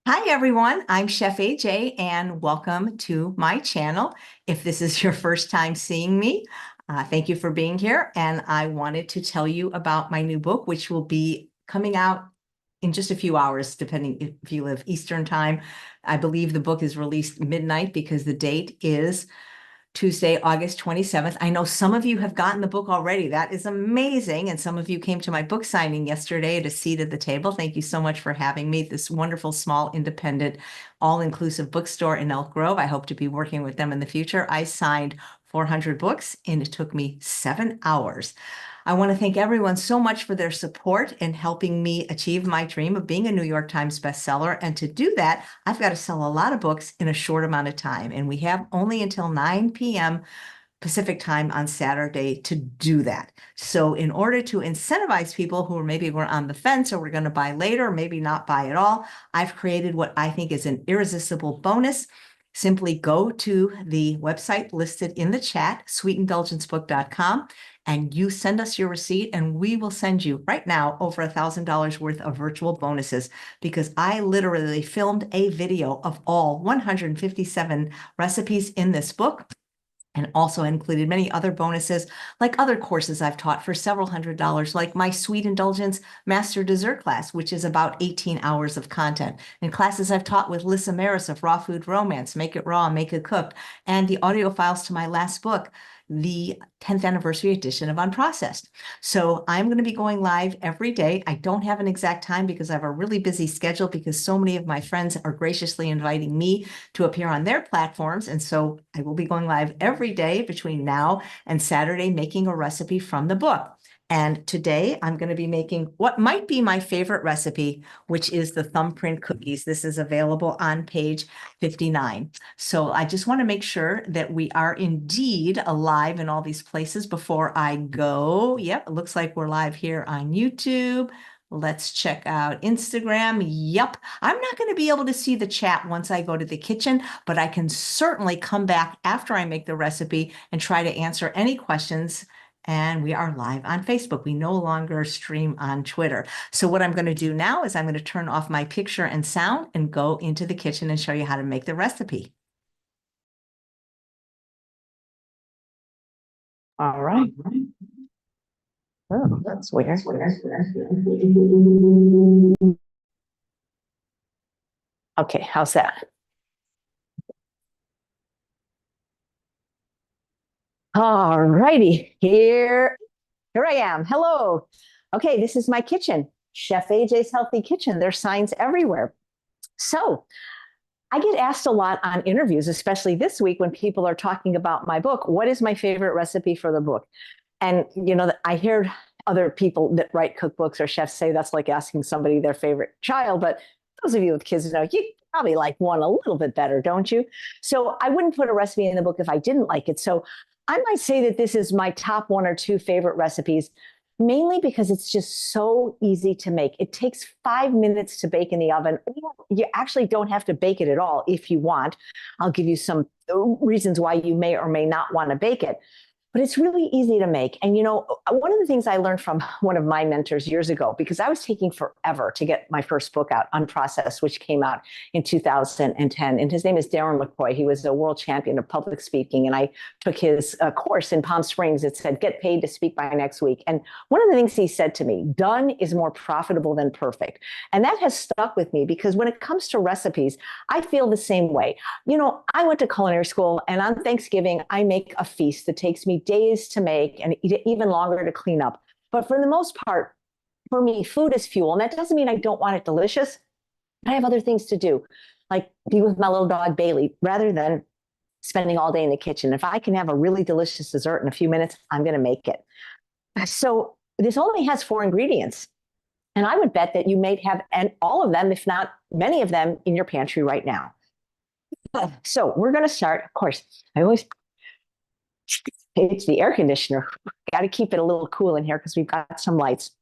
Hi everyone, I'm Chef AJ and welcome to my channel. If this is your first time seeing me, thank you for being here. And I wanted to tell you about my new book, which will be coming out in just a few hours, depending if you live Eastern time. I believe the book is released midnight because the date is Tuesday, August 27th. I know some of you have gotten the book already. That is amazing. And some of you came to my book signing yesterday at a seat at the table. Thank you so much for having me. This wonderful, small, independent, all-inclusive bookstore in Elk Grove. I hope to be working with them in the future. I signed 400 books and it took me 7 hours. I want to thank everyone so much for their support in helping me achieve my dream of being a New York Times bestseller. And to do that, I've got to sell a lot of books in a short amount of time. And we have only until 9 p.m. Pacific time on Saturday to do that. So in order to incentivize people who maybe were on the fence or were going to buy later, or maybe not buy at all, I've created what I think is an irresistible bonus. Simply go to the website listed in the chat, sweetindulgencebook.com, and you send us your receipt and we will send you right now over $1,000 worth of virtual bonuses because I literally filmed a video of all 157 recipes in this book and also included many other bonuses like other courses I've taught for several $100s, like my Sweet Indulgence Master Dessert class, which is about 18 hours of content, and classes I've taught with Lissa Maris of Raw Food Romance, Make It Raw, Make It Cooked, and the audio files to my last book, the 10th anniversary edition of Unprocessed. So I'm going to be going live every day. I don't have an exact time because I have a really busy schedule because so many of my friends are graciously inviting me to appear on their platforms. And so I will be going live every day between now and Saturday, making a recipe from the book. And today I'm going to be making what might be my favorite recipe, which is the Thumbprint cookies. This is available on page 59. So I just want to make sure that we are indeed alive in all these places before I go. Yep, it looks like we're live here on YouTube. Let's check out Instagram. Yep. I'm not going to be able to see the chat once I go to the kitchen, but I can certainly come back after I make the recipe and try to answer any questions. And we are live on Facebook. We no longer stream on Twitter. So what I'm going to do now is I'm going to turn off my picture and sound and go into the kitchen and show you how to make the recipe. All right. Oh, that's weird. Okay, how's that? All righty, here I am. Hello. Okay, this is my kitchen, Chef AJ's Healthy Kitchen. There's signs everywhere. So I get asked a lot on interviews, especially this week when people are talking about my book, what is my favorite recipe for the book? And, you know, I hear other people that write cookbooks or chefs say that's like asking somebody their favorite child. But those of you with kids know you probably like one a little bit better, don't you? So I wouldn't put a recipe in the book if I didn't like it. So I might say that this is my top one or two favorite recipes, mainly because it's just so easy to make. It takes 5 minutes to bake in the oven. You actually don't have to bake it at all if you want. I'll give you some reasons why you may or may not want to bake it. But it's really easy to make. And, you know, one of the things I learned from one of my mentors years ago, because I was taking forever to get my first book out, Unprocessed, which came out in 2010. And his name is Darren McCoy. He was a world champion of public speaking. And I took his course in Palm Springs. It said, get paid to speak by next week. And one of the things he said to me, done is more profitable than perfect. And that has stuck with me because when it comes to recipes, I feel the same way. You know, I went to culinary school and on Thanksgiving, I make a feast that takes me days to make and even longer to clean up. But for the most part, for me, food is fuel. And that doesn't mean I don't want it delicious. I have other things to do, like be with my little dog, Bailey, rather than spending all day in the kitchen. If I can have a really delicious dessert in a few minutes, I'm going to make it. So this only has 4 ingredients. And I would bet that you may have all of them, if not many of them, in your pantry right now. So we're going to start, of course, I always it's the air conditioner. Got to keep it a little cool in here because we've got some lights.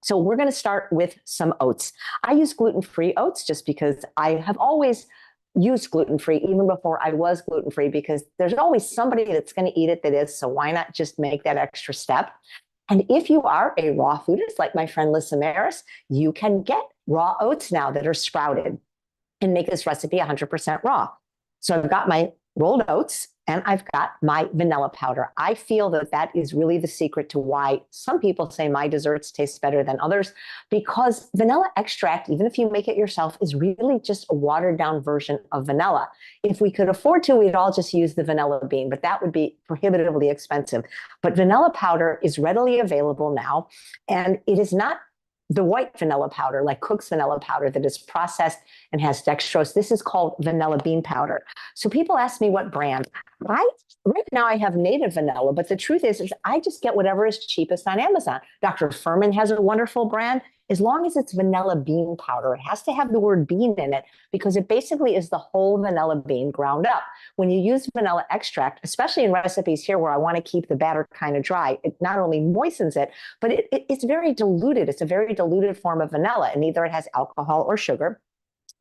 So we're going to start with some oats. I use gluten-free oats just because I have always used gluten-free even before I was gluten-free because there's always somebody that's going to eat it that is. So why not just make that extra step? And if you are a raw foodist like my friend Lissa Maris, you can get raw oats now that are sprouted. and make this recipe 100% raw. So I've got my rolled oats and I've got my vanilla powder. I feel that that is really the secret to why some people say my desserts taste better than others, because vanilla extract, even if you make it yourself, is really just a watered down version of vanilla. If we could afford to, we'd all just use the vanilla bean, but that would be prohibitively expensive. But vanilla powder is readily available now, and it is not the white vanilla powder, like Cook's vanilla powder that is processed and has dextrose. This is called vanilla bean powder. So people ask me what brand. Right now I have native vanilla, but the truth is I just get whatever is cheapest on Amazon. Dr. Furman has a wonderful brand. As long as it's vanilla bean powder, it has to have the word bean in it because it basically is the whole vanilla bean ground up. When you use vanilla extract, especially in recipes here where I want to keep the batter kind of dry, it not only moistens it, but it's very diluted. It's a very diluted form of vanilla, and either it has alcohol or sugar.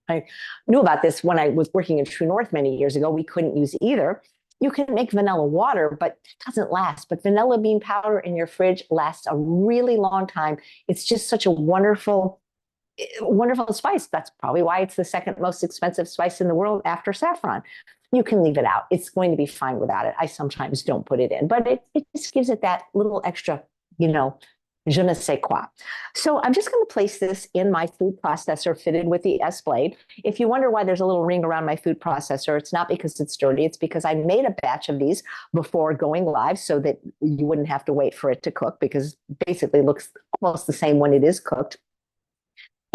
I knew about this when I was working in True North many years ago. We couldn't use either. You can make vanilla water, but it doesn't last. But vanilla bean powder in your fridge lasts a really long time. It's just such a wonderful, wonderful spice. That's probably why it's the second most expensive spice in the world after saffron. You can leave it out. It's going to be fine without it. I sometimes don't put it in, but it just gives it that little extra, je ne sais quoi. So I'm just going to place this in my food processor fitted with the S-Blade. If you wonder why there's a little ring around my food processor, it's not because it's dirty. It's because I made a batch of these before going live so that you wouldn't have to wait for it to cook, because basically it looks almost the same when it is cooked.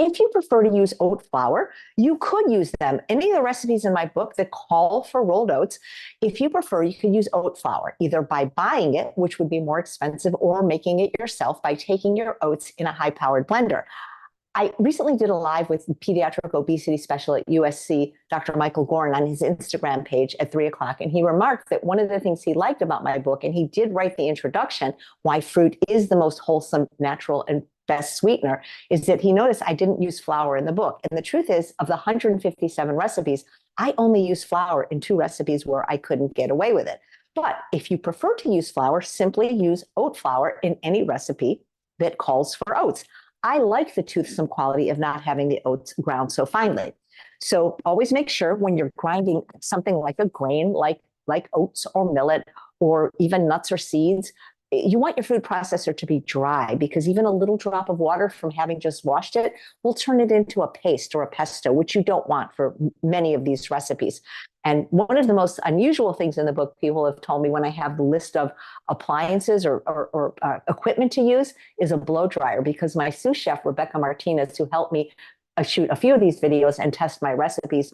If you prefer to use oat flour, you could use them. Any of the recipes in my book that call for rolled oats, if you prefer, you could use oat flour, either by buying it, which would be more expensive, or making it yourself by taking your oats in a high-powered blender. I recently did a live with pediatric obesity specialist at USC, Dr. Michael Gorin, on his Instagram page at 3:00. And he remarked that one of the things he liked about my book, and he did write the introduction, why fruit is the most wholesome, natural, and best sweetener, is that he noticed I didn't use flour in the book. And the truth is, of the 157 recipes, I only use flour in 2 recipes where I couldn't get away with it. But if you prefer to use flour, simply use oat flour in any recipe that calls for oats. I like the toothsome quality of not having the oats ground so finely. So always make sure when you're grinding something like a grain, like oats or millet, or even nuts or seeds, you want your food processor to be dry, because even a little drop of water from having just washed it will turn it into a paste or a pesto, which you don't want for many of these recipes. And one of the most unusual things in the book, people have told me when I have the list of appliances or equipment to use, is a blow dryer, because my sous chef, Rebecca Martinez, who helped me shoot a few of these videos and test my recipes,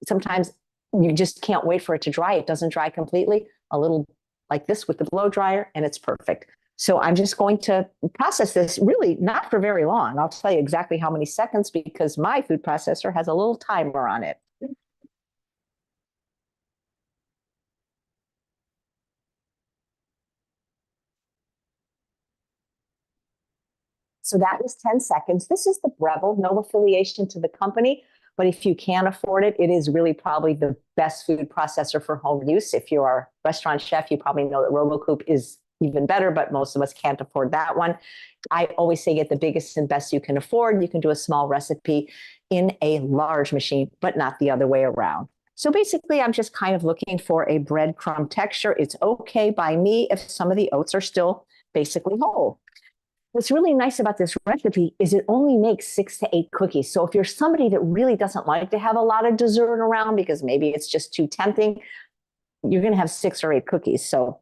sometimes you just can't wait for it to dry. It doesn't dry completely. A little like this with the blow dryer, and it's perfect. So I'm just going to process this really not for very long. I'll tell you exactly how many seconds, because my food processor has a little timer on it. So that was 10 seconds. This is the Breville, no affiliation to the company, but if you can afford it, it is really probably the best food processor for home use. If you're a restaurant chef, you probably know that RoboCoop is even better, but most of us can't afford that one. I always say get the biggest and best you can afford. You can do a small recipe in a large machine, but not the other way around. So basically, I'm just kind of looking for a breadcrumb texture. It's okay by me if some of the oats are still basically whole. What's really nice about this recipe is it only makes 6 to 8 cookies. So if you're somebody that really doesn't like to have a lot of dessert around because maybe it's just too tempting, you're going to have 6 or 8 cookies. So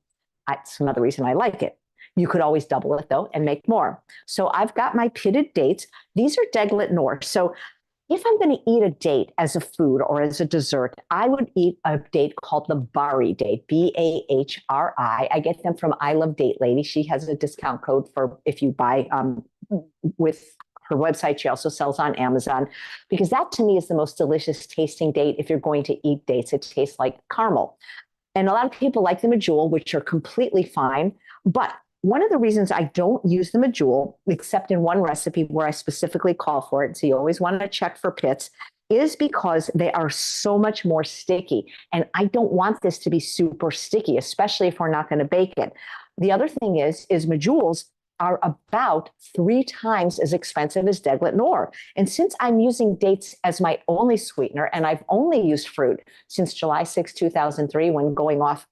that's another reason I like it. You could always double it though and make more. So I've got my pitted dates. These are Deglet Noor. So if I'm going to eat a date as a food or as a dessert, I would eat a date called the Bahri date, Bahri. I get them from I Love Date Lady. She has a discount code for if you buy with her website. She also sells on Amazon, because that to me is the most delicious tasting date if you're going to eat dates. It tastes like caramel. And a lot of people like the medjool, which are completely fine. But one of the reasons I don't use the medjool, except in one recipe where I specifically call for it, so you always want to check for pits, is because they are so much more sticky. And I don't want this to be super sticky, especially if we're not going to bake it. The other thing is medjools are about 3 times as expensive as Deglet Nor. And since I'm using dates as my only sweetener, and I've only used fruit since July 6, 2003, when going off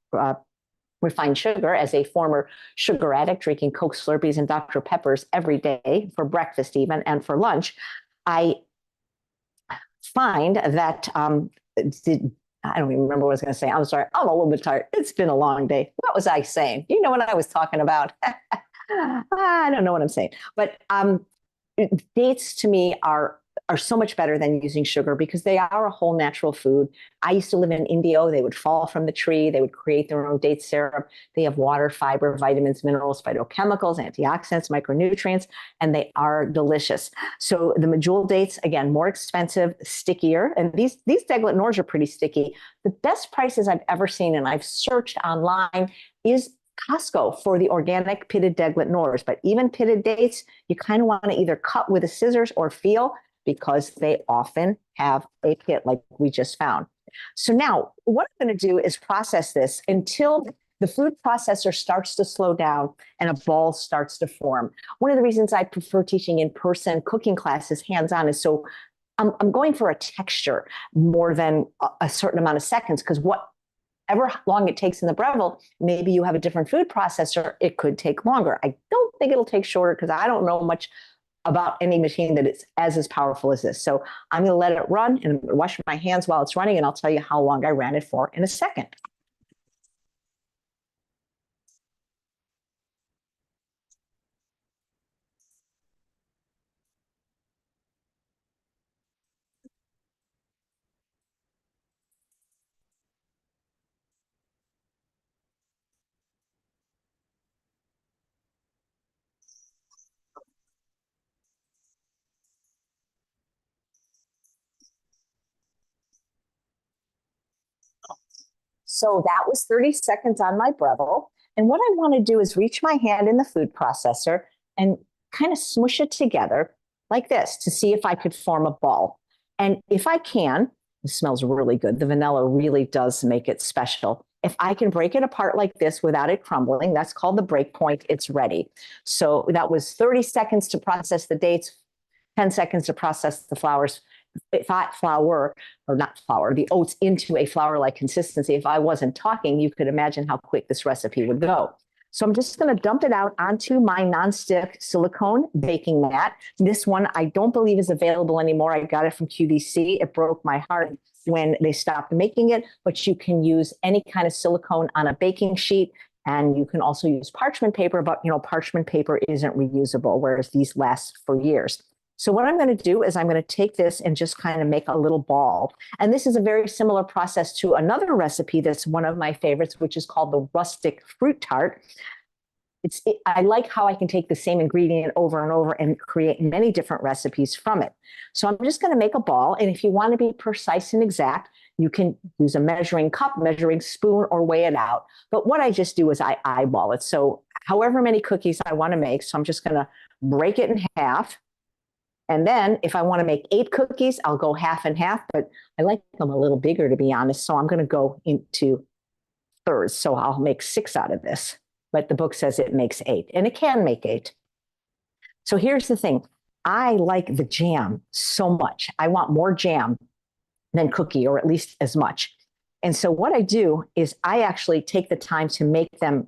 refined sugar as a former sugar addict, drinking Coke, Slurpees, and Dr. Peppers every day for breakfast even and for lunch, I find that I don't even remember what I was going to say. I'm sorry. I'm a little bit tired. It's been a long day. What was I saying? You know what I was talking about? I don't know what I'm saying. But dates to me are so much better than using sugar because they are a whole natural food. I used to live in India. They would fall from the tree. They would create their own date syrup. They have water, fiber, vitamins, minerals, phytochemicals, antioxidants, micronutrients, and they are delicious. So the medjool dates, again, more expensive, stickier. And these Deglet Nors are pretty sticky. The best prices I've ever seen, and I've searched online, is Costco for the organic pitted Deglet Nors. But even pitted dates, you kind of want to either cut with a scissors or feel, because they often have a pit like we just found. So now what I'm going to do is process this until the food processor starts to slow down and a ball starts to form. One of the reasons I prefer teaching in-person cooking classes hands-on is so I'm going for a texture more than a certain amount of seconds, because whatever long it takes in the Breville, maybe you have a different food processor, it could take longer. I don't think it'll take shorter because I don't know much about any machine that is as powerful as this. So I'm going to let it run and wash my hands while it's running, and I'll tell you how long I ran it for in a second. So that was 30 seconds on my Breville. And what I want to do is reach my hand in the food processor and kind of smush it together like this to see if I could form a ball. And if I can, it smells really good. The vanilla really does make it special. If I can break it apart like this without it crumbling, that's called the break point. It's ready. So that was 30 seconds to process the dates, 10 seconds to process the flour, or not flour, the oats into a flour-like consistency. If I wasn't talking, you could imagine how quick this recipe would go. So I'm just going to dump it out onto my nonstick silicone baking mat. This one I don't believe is available anymore. I got it from QVC. It broke my heart when they stopped making it, but you can use any kind of silicone on a baking sheet. And you can also use parchment paper, but parchment paper isn't reusable, whereas these last for years. So what I'm going to do is I'm going to take this and just kind of make a little ball. And this is a very similar process to another recipe that's one of my favorites, which is called the rustic fruit tart. I like how I can take the same ingredient over and over and create many different recipes from it. So I'm just going to make a ball. And if you want to be precise and exact, you can use a measuring cup, measuring spoon, or weigh it out. But what I just do is I eyeball it. So however many cookies I want to make, so I'm just going to break it in half. And then if I want to make 8 cookies, I'll go half and half, but I like them a little bigger, to be honest. So I'm going to go into thirds. So I'll make 6 out of this, but the book says it makes 8, and it can make 8. So here's the thing. I like the jam so much. I want more jam than cookie, or at least as much. And so what I do is I actually take the time to make them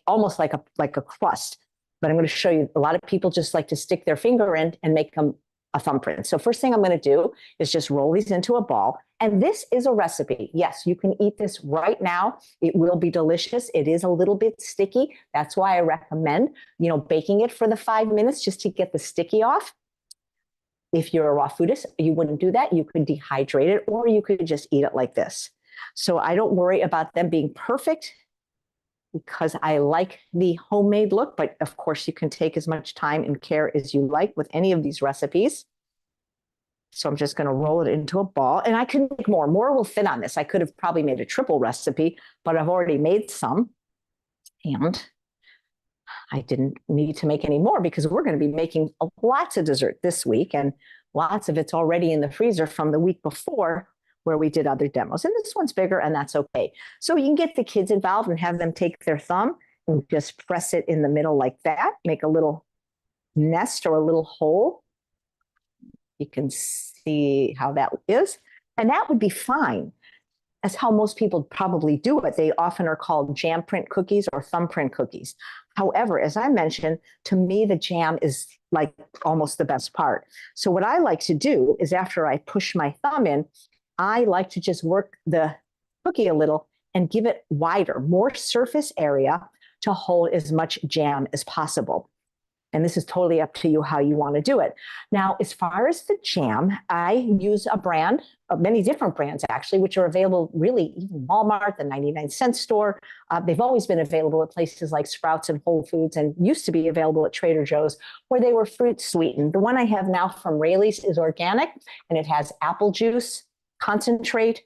almost like a crust. But I'm going to show you, a lot of people just like to stick their finger in and make them a thumbprint. So first thing I'm going to do is just roll these into a ball. And this is a recipe. Yes, you can eat this right now. It will be delicious. It is a little bit sticky. That's why I recommend, baking it for the 5 minutes just to get the sticky off. If you're a raw foodist, you wouldn't do that. You could dehydrate it, or you could just eat it like this. So I don't worry about them being perfect, because I like the homemade look, but of course you can take as much time and care as you like with any of these recipes. So I'm just going to roll it into a ball, and I can make more. More will fit on this. I could have probably made a triple recipe, but I've already made some, and I didn't need to make any more because we're going to be making lots of dessert this week, and lots of it's already in the freezer from the week before, where we did other demos. And this one's bigger, and that's okay. So you can get the kids involved and have them take their thumb and just press it in the middle like that, make a little nest or a little hole. You can see how that is. And that would be fine. That's how most people probably do it. They often are called jam print cookies or thumbprint cookies. However, as I mentioned, to me, the jam is like almost the best part. So what I like to do is after I push my thumb in, I like to just work the cookie a little and give it wider, more surface area to hold as much jam as possible. And this is totally up to you how you want to do it. Now, as far as the jam, I use a brand, many different brands actually, which are available really even Walmart, the 99-cent store. They've always been available at places like Sprouts and Whole Foods, and used to be available at Trader Joe's, where they were fruit sweetened. The one I have now from Raley's is organic, and it has apple juice, concentrate,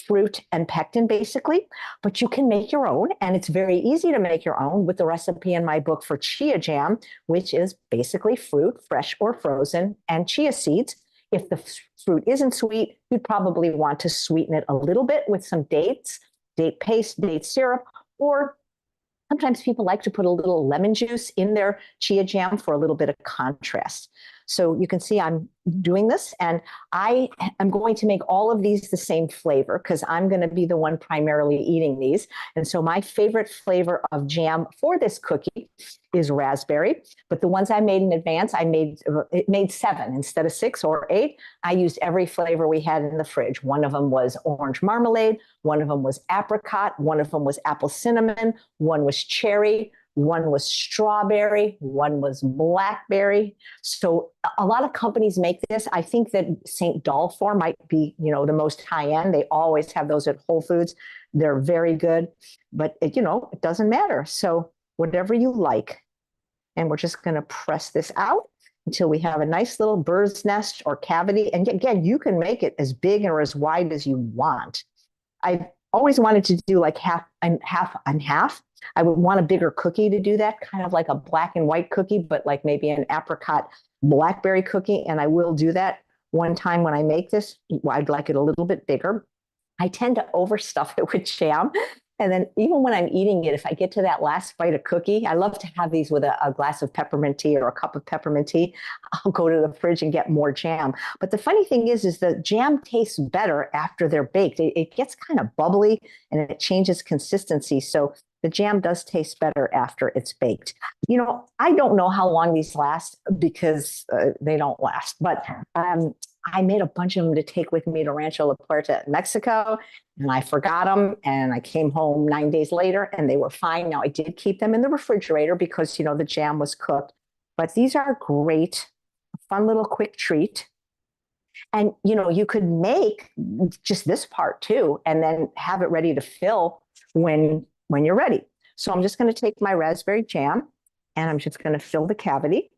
fruit, and pectin basically, but you can make your own, and it's very easy to make your own with the recipe in my book for chia jam, which is basically fruit, fresh or frozen, and chia seeds. If the fruit isn't sweet, you'd probably want to sweeten it a little bit with some dates, date paste, date syrup, or sometimes people like to put a little lemon juice in their chia jam for a little bit of contrast. So you can see I'm doing this, and I am going to make all of these the same flavor because I'm going to be the one primarily eating these. And so my favorite flavor of jam for this cookie is raspberry, but the ones I made in advance, it made 7 instead of 6 or 8. I used every flavor we had in the fridge. One of them was orange marmalade, one of them was apricot, one of them was apple cinnamon, one was cherry, one was strawberry, one was blackberry. So a lot of companies make this. I think that St. Dalfor might be, the most high end. They always have those at Whole Foods. They're very good, but it doesn't matter. So whatever you like. And we're just going to press this out until we have a nice little bird's nest or cavity. And again, you can make it as big or as wide as you want. I've always wanted to do like half and half. I would want a bigger cookie to do that, kind of like a black and white cookie, but like maybe an apricot blackberry cookie. And I will do that one time when I make this. I'd like it a little bit bigger. I tend to overstuff it with jam. And then even when I'm eating it, if I get to that last bite of cookie, I love to have these with a glass of peppermint tea or a cup of peppermint tea. I'll go to the fridge and get more jam. But the funny thing is the jam tastes better after they're baked. It gets kind of bubbly and it changes consistency. So the jam does taste better after it's baked. I don't know how long these last because they don't last, but I made a bunch of them to take with me to Rancho La Puerta, Mexico, and I forgot them. And I came home 9 days later and they were fine. Now I did keep them in the refrigerator because, the jam was cooked, but these are great, fun little quick treat. And, you could make just this part too, and then have it ready to fill when you're ready. So I'm just going to take my raspberry jam and I'm just going to fill the cavity,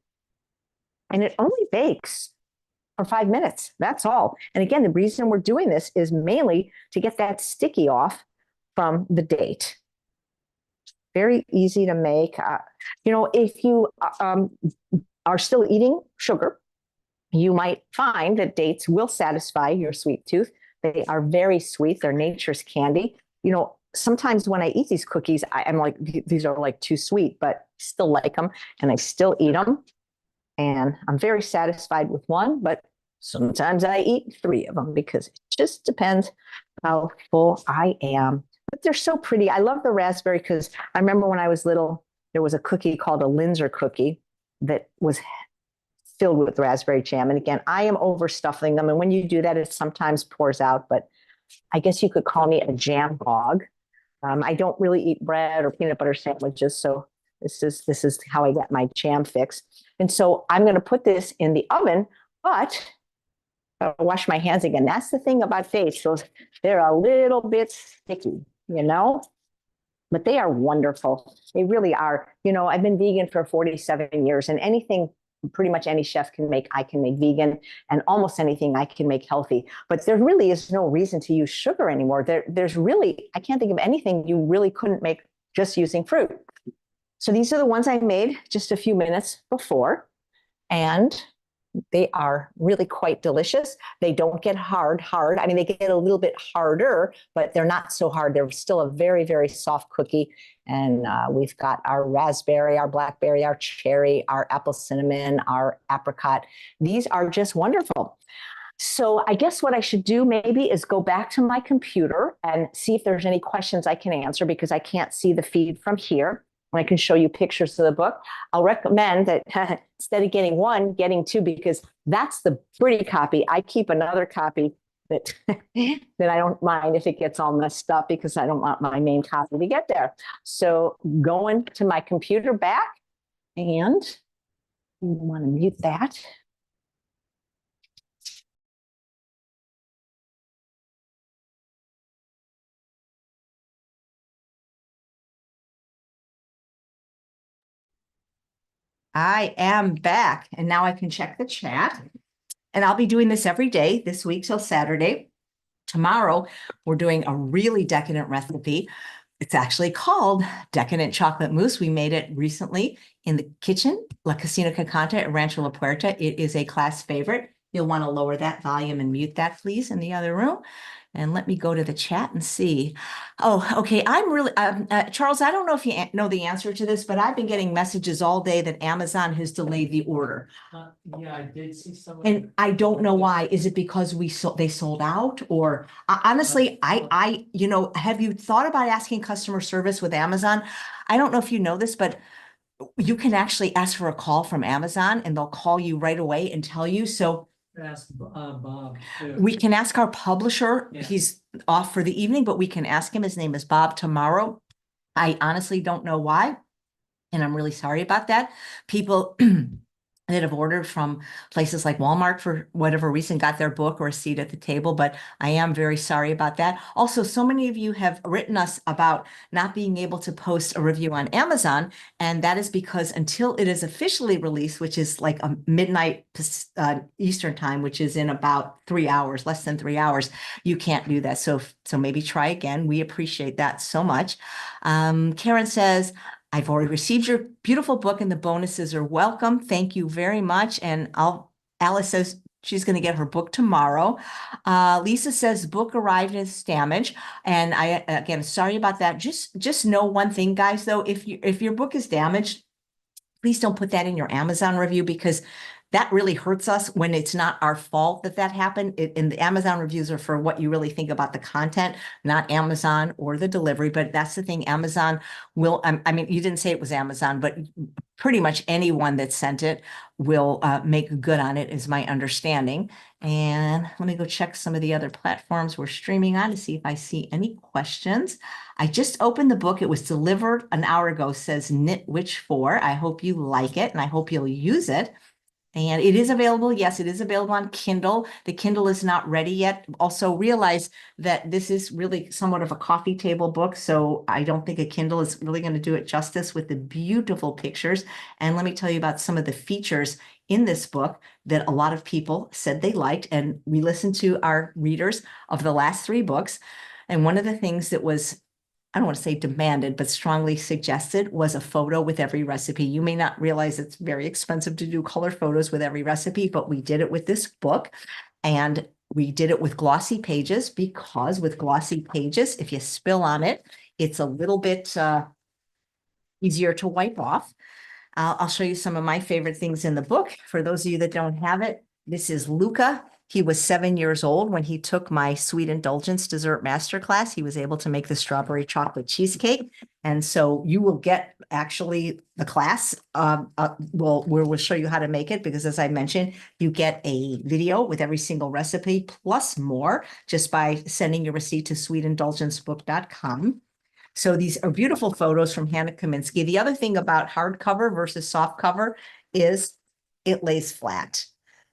and it only bakes for 5 minutes. That's all. And again, the reason we're doing this is mainly to get that sticky off from the date. Very easy to make. If you are still eating sugar, you might find that dates will satisfy your sweet tooth. They are very sweet. They're nature's candy. Sometimes when I eat these cookies, I'm like, these are like too sweet, but I still like them and I still eat them. And I'm very satisfied with one, but sometimes I eat 3 of them because it just depends how full I am. But they're so pretty. I love the raspberry because I remember when I was little, there was a cookie called a Linzer cookie that was filled with raspberry jam. And again, I am overstuffing them. And when you do that, it sometimes pours out, but I guess you could call me a jam hog. I don't really eat bread or peanut butter sandwiches, so this is how I get my jam fix. And so I'm going to put this in the oven, but I'll wash my hands again. That's the thing about dates. They're a little bit sticky, but they are wonderful. They really are. I've been vegan for 47 years, and pretty much any chef can make, I can make vegan, and almost anything I can make healthy. But there really is no reason to use sugar anymore. I can't think of anything you really couldn't make just using fruit. So these are the ones I made just a few minutes before. And they are really quite delicious. They don't get hard. I mean, they get a little bit harder, but they're not so hard. They're still a very, very soft cookie. And we've got our raspberry, our blackberry, our cherry, our apple cinnamon, our apricot. These are just wonderful. So I guess what I should do maybe is go back to my computer and see if there's any questions I can answer, because I can't see the feed from here. And I can show you pictures of the book. I'll recommend that instead of getting one, getting two, because that's the pretty copy. I keep another copy that that I don't mind if it gets all messed up, because I don't want my main copy to get there. So going to my computer back, and you want to mute that. I am back, and now I can check the chat. And I'll be doing this every day this week till Saturday. Tomorrow, we're doing a really decadent recipe. It's actually called Decadent Chocolate Mousse. We made it recently in the kitchen, La Cocina Cacanta at Rancho La Puerta. It is a class favorite. You'll want to lower that volume and mute that, please, in the other room. And let me go to the chat and see. Oh, okay. I'm really, Charles, I don't know if you know the answer to this, but I've been getting messages all day that Amazon has delayed the order. Yeah, I did see some. And I don't know why. Is it because they sold out? Or honestly, you know, have you thought about asking customer service with Amazon? I don't know if you know this, but you can actually ask for a call from Amazon and they'll call you right away and tell you. So Ask Bob too. we can ask our publisher. Yeah. He's off for the evening, but we can ask him. His name is Bob tomorrow. I honestly don't know why. And I'm really sorry about that. People that have ordered from places like Walmart for whatever reason got their book or a seat at the table, but I am very sorry about that. Also, so many of you have written us about not being able to post a review on Amazon, and that is because until it is officially released, which is like a midnight Eastern time, which is in about 3 hours, less than 3 hours, you can't do that. So maybe try again. We appreciate that so much. Karen says, I've already received your beautiful book and the bonuses are welcome. Thank you very much. And Alice says she's going to get her book tomorrow. Lisa says book arrived as damaged. And again, sorry about that. Just know one thing, guys, though, if your book is damaged, please don't put that in your Amazon review, because that really hurts us when it's not our fault that happened. And the Amazon reviews are for what you really think about the content, not Amazon or the delivery. But that's the thing, Amazon will, I mean, you didn't say it was Amazon, but pretty much anyone that sent it will make good on it, is my understanding. And let me go check some of the other platforms we're streaming on to see if I see any questions. I just opened the book. It was delivered an hour ago, says Knit Witch 4. I hope you like it and I hope you'll use it. And it is available. Yes, it is available on Kindle. The Kindle is not ready yet. Also realize that this is really somewhat of a coffee table book. So I don't think a Kindle is really going to do it justice with the beautiful pictures. And let me tell you about some of the features in this book that a lot of people said they liked. And we listened to our readers of the last 3 books. And one of the things that was, I don't want to say demanded, but strongly suggested, was a photo with every recipe. You may not realize it's very expensive to do color photos with every recipe, but we did it with this book. And we did it with glossy pages, because with glossy pages, if you spill on it, it's a little bit easier to wipe off. I'll show you some of my favorite things in the book. For those of you that don't have it, this is Luca. He was 7 years old when he took my Sweet Indulgence dessert masterclass. He was able to make the strawberry chocolate cheesecake. And so you will get actually the class. We'll show you how to make it, because as I mentioned, you get a video with every single recipe plus more just by sending your receipt to sweetindulgencebook.com. So these are beautiful photos from Hannah Kaminsky. The other thing about hardcover versus soft cover is it lays flat.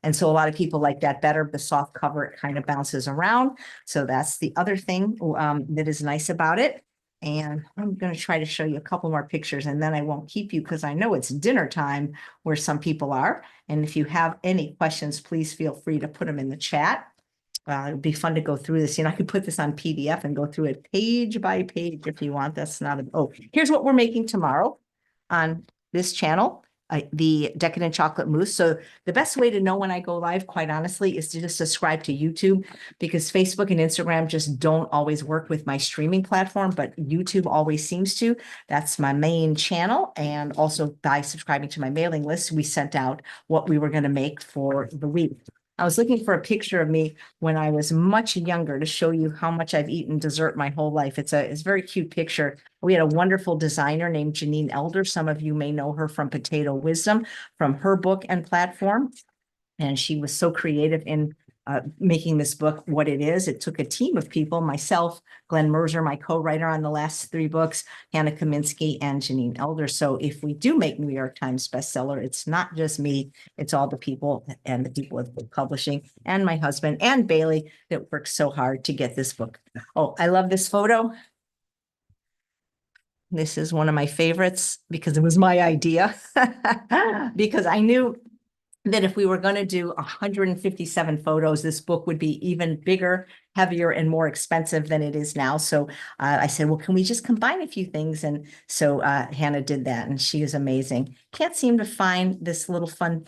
And so a lot of people like that better. The soft cover, it kind of bounces around. So that's the other thing that is nice about it. And I'm going to try to show you a couple more pictures, and then I won't keep you, because I know it's dinner time where some people are. And if you have any questions, please feel free to put them in the chat. It'd be fun to go through this. You know, I could put this on PDF and go through it page by page if you want. That's not here's what we're making tomorrow on this channel. the decadent chocolate mousse. So the best way to know when I go live, quite honestly, is to just subscribe to YouTube, because Facebook and Instagram just don't always work with my streaming platform, but YouTube always seems to. That's my main channel. And also by subscribing to my mailing list, we sent out what we were going to make for the week. I was looking for a picture of me when I was much younger to show you how much I've eaten dessert my whole life. It's a very cute picture. We had a wonderful designer named Janine Elder. Some of you may know her from Potato Wisdom, from her book and platform. And she was so creative in making this book what it is. It took a team of people, myself, Glenn Mercer, my co-writer on the last 3 books, Hannah Kaminsky, and Janine Elder. So if we do make New York Times bestseller, it's not just me, it's all the people and the people with book publishing and my husband and Bailey that worked so hard to get this book. Oh, I love this photo. This is one of my favorites because it was my idea, because I knew that if we were going to do 157 photos, this book would be even bigger, heavier, and more expensive than it is now. So I said, well, can we just combine a few things? And so Hannah did that, and she is amazing. Can't seem to find this little fun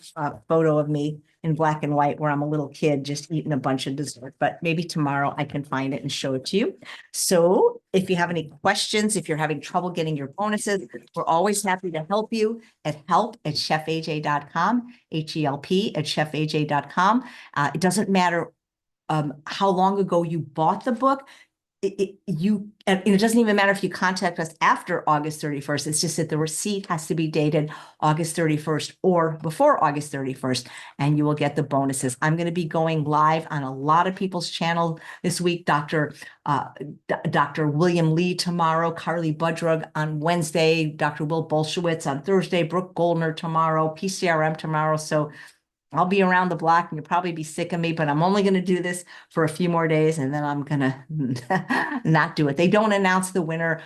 photo of me in black and white where I'm a little kid just eating a bunch of dessert, but maybe tomorrow I can find it and show it to you. So if you have any questions, if you're having trouble getting your bonuses, we're always happy to help you at help@chefaj.com, HELP@chefaj.com. It doesn't matter how long ago you bought the book. It doesn't even matter if you contact us after August 31st. It's just that the receipt has to be dated August 31st or before August 31st, and you will get the bonuses. I'm going to be going live on a lot of people's channel this week. Dr. William Lee tomorrow, Carly Budrug on Wednesday, Dr. Will Bolshewitz on Thursday, Brooke Goldner tomorrow, PCRM tomorrow. So I'll be around the block and you'll probably be sick of me, but I'm only going to do this for a few more days and then I'm going to not do it. They don't announce the winner.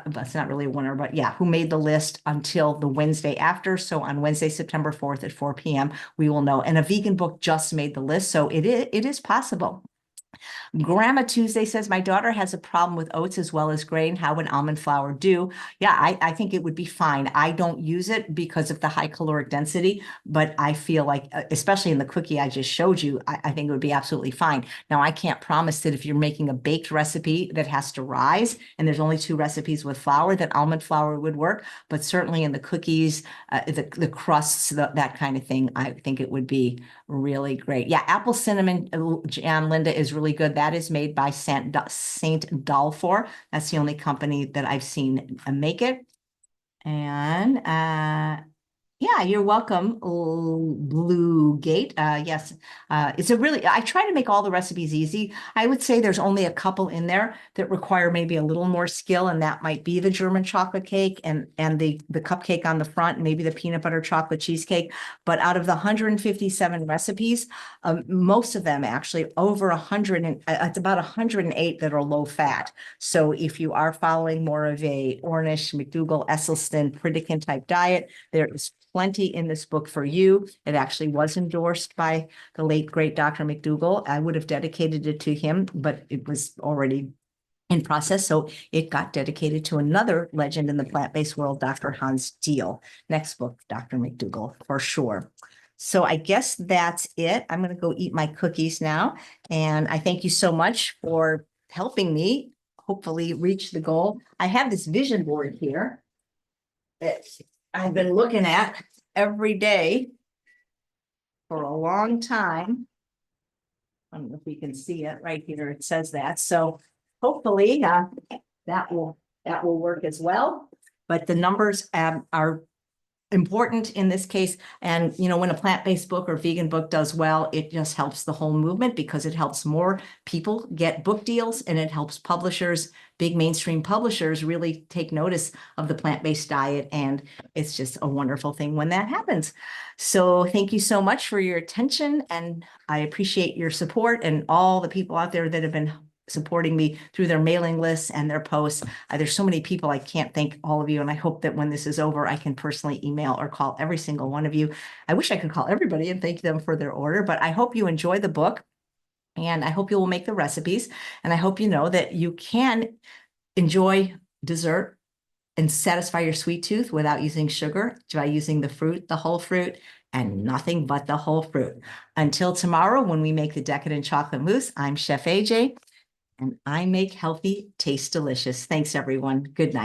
That's not really a winner, but yeah, who made the list until the Wednesday after. So on Wednesday, September 4th at 4 p.m., we will know. And a vegan book just made the list. So it is possible. Grandma Tuesday says, my daughter has a problem with oats as well as grain. How would almond flour do? Yeah, I think it would be fine. I don't use it because of the high caloric density, but I feel like, especially in the cookie I just showed you, I think it would be absolutely fine. Now, I can't promise that if you're making a baked recipe that has to rise, and there's only 2 recipes with flour, that almond flour would work, but certainly in the cookies, the crusts, that kind of thing, I think it would be really great. Yeah, apple cinnamon jam, Linda, is really good. That is made by Saint Dalfor. That's the only company that I've seen make it. And yeah, you're welcome, Blue Gate. Yes, it's I try to make all the recipes easy. I would say there's only a couple in there that require maybe a little more skill, and that might be the German chocolate cake and the cupcake on the front, and maybe the peanut butter chocolate cheesecake. But out of the 157 recipes, most of them actually over 100, and it's about 108 that are low fat. So if you are following more of a Ornish, McDougall, Esselstyn, Pritikin type diet, there is plenty in this book for you. It actually was endorsed by the late, great Dr. McDougall. I would have dedicated it to him, but it was already in process. So it got dedicated to another legend in the plant-based world, Dr. Hans Diehl. Next book, Dr. McDougall, for sure. So I guess that's it. I'm going to go eat my cookies now. And I thank you so much for helping me hopefully reach the goal. I have this vision board here that I've been looking at every day for a long time. I don't know if you can see it right here. It says that. So hopefully that will work as well. But the numbers are important in this case. And, you know, when a plant-based book or vegan book does well, it just helps the whole movement because it helps more people get book deals, and it helps publishers, big mainstream publishers, really take notice of the plant-based diet. And it's just a wonderful thing when that happens. So thank you so much for your attention. And I appreciate your support and all the people out there that have been supporting me through their mailing lists and their posts. There's so many people. I can't thank all of you. And I hope that when this is over, I can personally email or call every single one of you. I wish I could call everybody and thank them for their order, but I hope you enjoy the book. And I hope you will make the recipes. And I hope you know that you can enjoy dessert and satisfy your sweet tooth without using sugar by using the fruit, the whole fruit, and nothing but the whole fruit. Until tomorrow, when we make the decadent chocolate mousse, I'm Chef AJ, and I make healthy taste delicious. Thanks, everyone. Good night.